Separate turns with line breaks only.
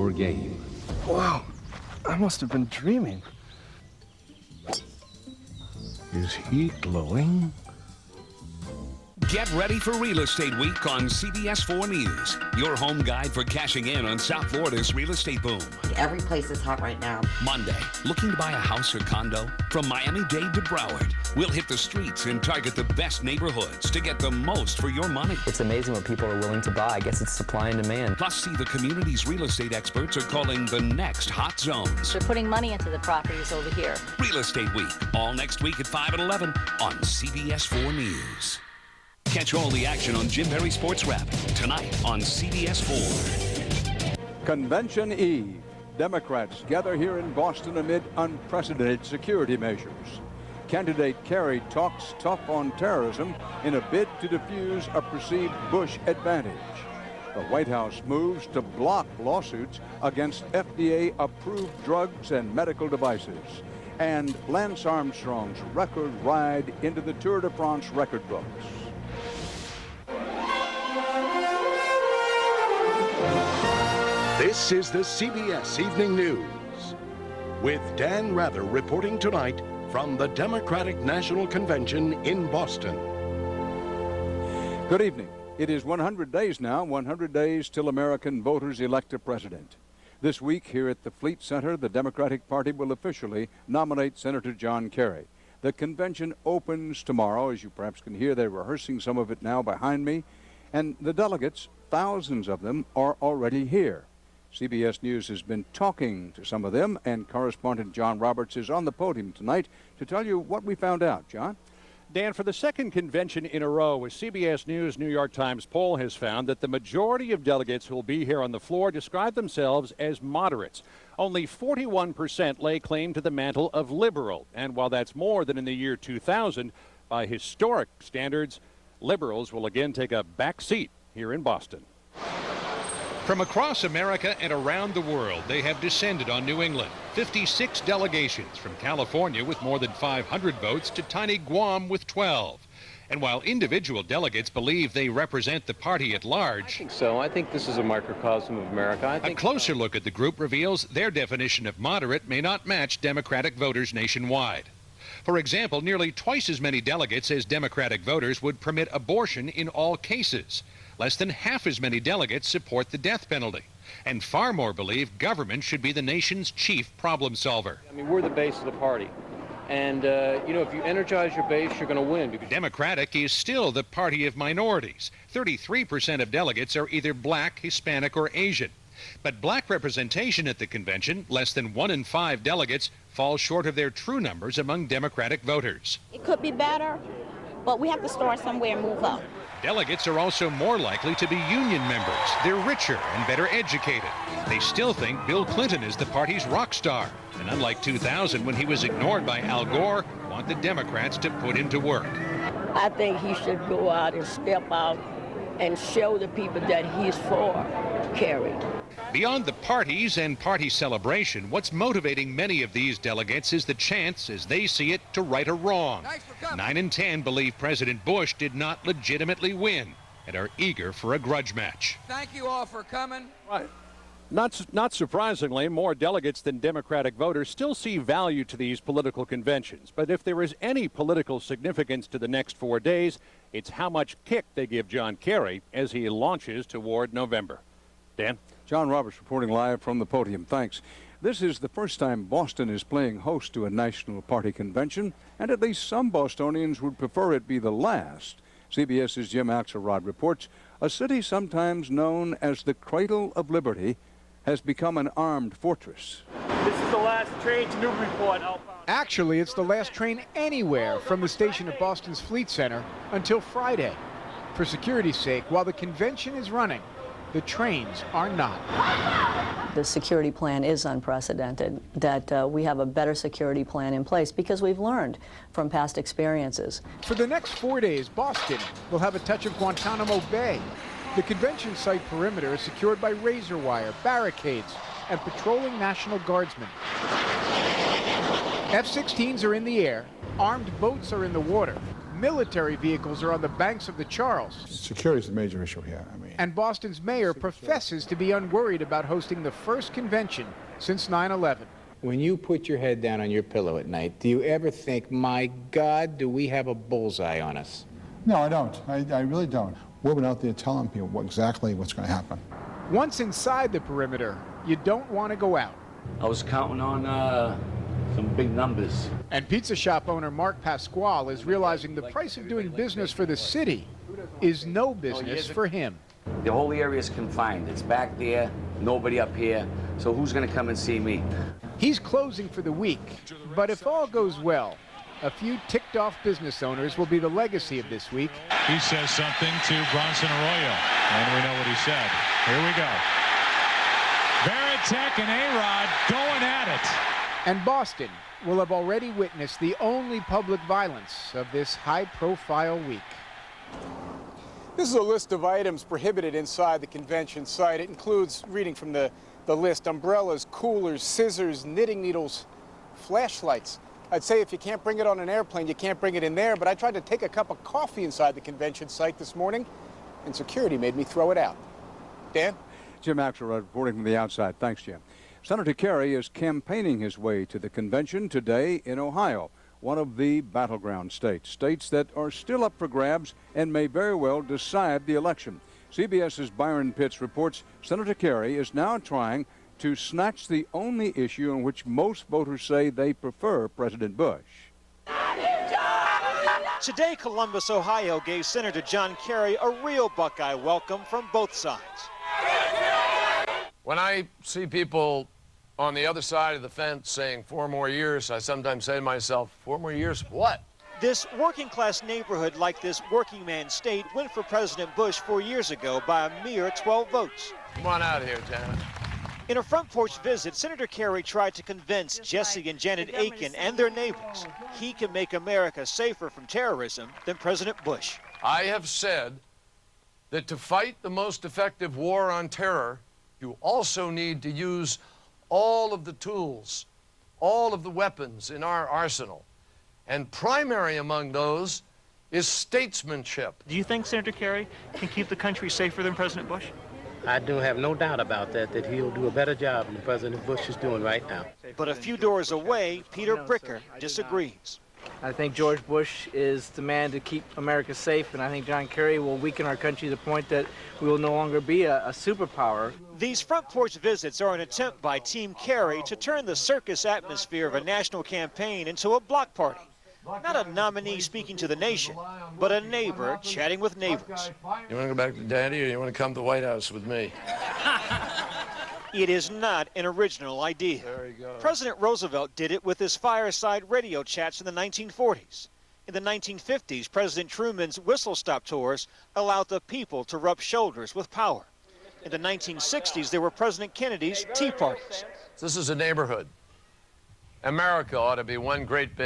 your game.
Wow, I must have been dreaming.
Is he glowing?
Get ready for Real Estate Week on CBS 4 News. Your home guide for cashing in on South Florida's real estate boom.
Every place is hot right now.
Monday, looking to buy a house or condo? From Miami-Dade to Broward, we'll hit the streets and target the best neighborhoods to get the most for your money.
It's amazing what people are willing to buy. I guess it's supply and demand.
Plus, see the community's real estate experts are calling the next hot zones.
They're putting money into the properties over here.
Real Estate Week, all next week at 5 and 11 on CBS 4 News. Catch all the action on Jim Berry Sports Wrap tonight on CBS 4.
Convention Eve. Democrats gather here in Boston amid unprecedented security measures. Candidate Kerry talks tough on terrorism in a bid to defuse a perceived Bush advantage. The White House moves to block lawsuits against FDA-approved drugs and medical devices. And Lance Armstrong's record ride into the Tour de France record books.
This is the CBS Evening News with Dan Rather reporting tonight from the Democratic National Convention in Boston.
Good evening. It is 100 days now, 100 days till American voters elect a president. This week here at the Fleet Center, the Democratic Party will officially nominate Senator John Kerry. The convention opens tomorrow. As you perhaps can hear, they're rehearsing some of it now behind me. And the delegates, thousands of them, are already here. CBS News has been talking to some of them, and correspondent John Roberts is on the podium tonight to tell you what we found out. John?
Dan, for the second convention in a row, a CBS News New York Times poll has found that the majority of delegates who will be here on the floor describe themselves as moderates. Only 41% lay claim to the mantle of liberal. And while that's more than in the year 2000, by historic standards, liberals will again take a back seat here in Boston. From across America and around the world, they have descended on New England. 56 delegations from California with more than 500 votes to tiny Guam with 12. And while individual delegates believe they represent the party at large,
I think so. I think this is a microcosm of America.
A closer look at the group reveals their definition of moderate may not match Democratic voters nationwide. For example, nearly twice as many delegates as Democratic voters would permit abortion in all cases. Less than half as many delegates support the death penalty. And far more believe government should be the nation's chief problem solver.
I mean, we're the base of the party. And, if you energize your base, you're going to win.
Democratic is still the party of minorities. 33% of delegates are either black, Hispanic, or Asian. But black representation at the convention, less than 1 in 5 delegates, falls short of their true numbers among Democratic voters.
It could be better, but we have to start somewhere and move up.
Delegates are also more likely to be union members. They're richer and better educated. They still think Bill Clinton is the party's rock star. And unlike 2000, when he was ignored by Al Gore, want the Democrats to put him to work.
I think he should go out and step out and show the people that he's for Kerry.
Beyond the parties and party celebration, what's motivating many of these delegates is the chance, as they see it, to right a wrong. 9 in 10 believe President Bush did not legitimately win and are eager for a grudge match.
Thank you all for coming.
Right. Not surprisingly, more delegates than Democratic voters still see value to these political conventions. But if there is any political significance to the next 4 days, it's how much kick they give John Kerry as he launches toward November. Dan?
John Roberts reporting live from the podium. Thanks. This is the first time Boston is playing host to a national party convention, and at least some Bostonians would prefer it be the last. CBS's Jim Axelrod reports a city sometimes known as the Cradle of Liberty has become an armed fortress.
This is the last train to Newburyport outbound.
Actually, it's the last train anywhere from the station at Boston's Fleet Center until Friday. For security's sake, while the convention is running, the trains are not.
The security plan is unprecedented, that we have a better security plan in place because we've learned from past experiences.
For the next 4 days, Boston will have a touch of Guantanamo Bay. The convention site perimeter is secured by razor wire, barricades, and patrolling National Guardsmen. F-16s are in the air, armed boats are in the water, military vehicles are on the banks of the Charles.
Security is the major issue here.
And Boston's mayor professes to be unworried about hosting the first convention since 9/11.
When you put your head down on your pillow at night, do you ever think, my God, do we have a bullseye on us?
No, I don't. I really don't. We've been out there telling people exactly what's going to happen.
Once inside the perimeter, you don't want to go out.
I was counting on some big numbers.
And pizza shop owner Mark Pasquale is realizing the price of doing business for the city is no business for him.
The whole area is confined. It's back there, nobody up here. So who's going to come and see me?
He's closing for the week, but if all goes well, a few ticked-off business owners will be the legacy of this week.
He says something to Bronson Arroyo, and we know what he said. Here we go. Veritek and A-Rod going at it.
And Boston will have already witnessed the only public violence of this high-profile week.
This is a list of items prohibited inside the convention site. It includes, reading from the list, umbrellas, coolers, scissors, knitting needles, flashlights. I'd say if you can't bring it on an airplane, you can't bring it in there, but I tried to take a cup of coffee inside the convention site this morning, and security made me throw it out. Dan?
Jim Axelrod reporting from the outside. Thanks, Jim. Senator Kerry is campaigning his way to the convention today in Ohio, one of the battleground states that are still up for grabs and may very well decide the election. CBS's Byron Pitts reports Senator Kerry is now trying to snatch the only issue in which most voters say they prefer President Bush.
Today, Columbus, Ohio gave Senator John Kerry a real Buckeye welcome from both sides.
When I see people on the other side of the fence saying 4 more years, I sometimes say to myself, 4 more years of what?
This working-class neighborhood like this working man state went for President Bush 4 years ago by a mere 12 votes.
Come on out here, Janet.
In a front porch visit, Senator Kerry tried to convince Jesse and Janet Aiken and their neighbors he can make America safer from terrorism than President Bush.
I have said that to fight the most effective war on terror, you also need to use all of the tools, all of the weapons in our arsenal. And primary among those is statesmanship.
Do you think Senator Kerry can keep the country safer than President Bush?
I do have no doubt about that he'll do a better job than President Bush is doing right now.
But a few doors away, Peter Bricker disagrees.
I think George Bush is the man to keep America safe, and I think John Kerry will weaken our country to the point that we will no longer be a superpower.
These front porch visits are an attempt by Team Kerry to turn the circus atmosphere of a national campaign into a block party. Not a nominee speaking to the nation, but a neighbor chatting with neighbors.
You want to go back to Daddy, or you want to come to the White House with me?
It is not an original idea. President Roosevelt did it with his fireside radio chats in the 1940s. In the 1950s, President Truman's whistle-stop tours allowed the people to rub shoulders with power. In the 1960s, there were President Kennedy's tea parties.
This is a neighborhood. America ought to be one great big